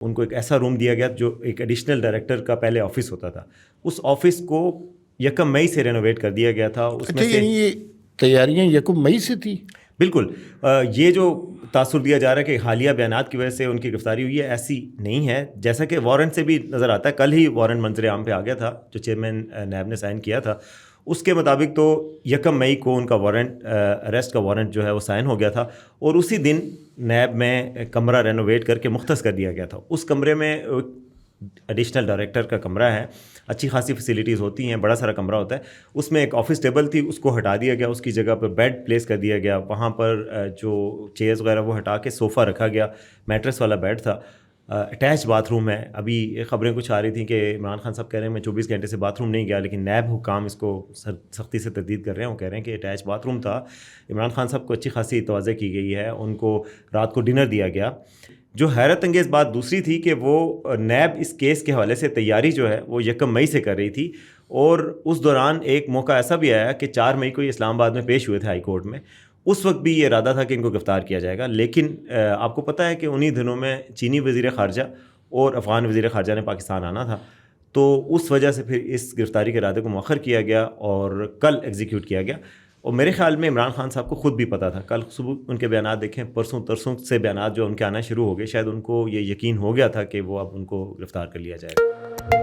उनको एक ऐसा रूम दिया गया जो एक एडिशनल डायरेक्टर का पहले ऑफिस होता था, उस ऑफिस को 1 मई से रेनोवेट कर दिया गया था। उसमें अच्छा, से यानी ये तैयारियां 1 मई से थी? बिल्कुल। ये जो तासुर दिया जा रहा है कि हालिया बयानात की वजह से उनकी गिरफ्तारी हुई है, ऐसी नहीं है। जैसा कि वारंट से भी नज़र आता है, कल ही वारंट मंजर आम पे आ गया था जो चेयरमैन नैब ने साइन किया था। उसके मुताबिक तो 1 मई को उनका वारंट, अरेस्ट का वारंट जो है वो साइन हो गया था, और उसी दिन नैब में कमरा रेनोवेट करके मुख्तस कर दिया गया था। उस कमरे में एडिशनल डायरेक्टर का कमरा है, अच्छी खासी फैसिलिटीज़ होती हैं, बड़ा सारा कमरा होता है। उसमें एक ऑफिस टेबल थी, उसको हटा दिया गया, उसकी जगह पर बेड प्लेस कर दिया गया। वहाँ पर जो चेयर्स वगैरह वो हटा के सोफ़ा रखा गया, मैट्रेस वाला बेड था। अटैच बाथरूम है। अभी ख़बरें कुछ आ रही थी कि इमरान खान साहब कह रहे हैं मैं 24 घंटे से बाथरूम नहीं गया, लेकिन नैब हुकाम इसको सख्ती से तस्दीद कर रहे हैं। वो कह रहे हैं कि अटैच बाथरूम था। इमरान खान साहब को अच्छी खासी तवज़्ज़ो की गई है, उनको रात को डिनर दिया गया। जो हैरत अंगेज़ बात दूसरी थी कि वो नैब इस केस के हवाले से तैयारी जो है वो 1 मई से कर रही थी, और उस दौरान एक मौका ऐसा भी आया कि 4 मई को ये इस्लामाबाद में पेश हुए थे हाई कोर्ट में। उस वक्त भी ये इरादा था कि इनको गिरफ़्तार किया जाएगा, लेकिन आपको पता है कि उन्हीं दिनों में चीनी वज़ीर ख़ारजा और अफ़गान वज़ीर ख़ारजा ने पाकिस्तान आना था, तो उस वजह से फिर इस गिरफ़्तारी के इरादे को मौखर किया गया और कल एग्जीक्यूट किया गया। और मेरे ख्याल में इमरान खान साहब को खुद भी पता था, कल सुबह उनके बयान देखें, परसों तरसों से बयान जो उनके आना शुरू हो गए, शायद उनको ये यकीन हो गया था कि वो अब उनको गिरफ़्तार कर लिया जाएगा।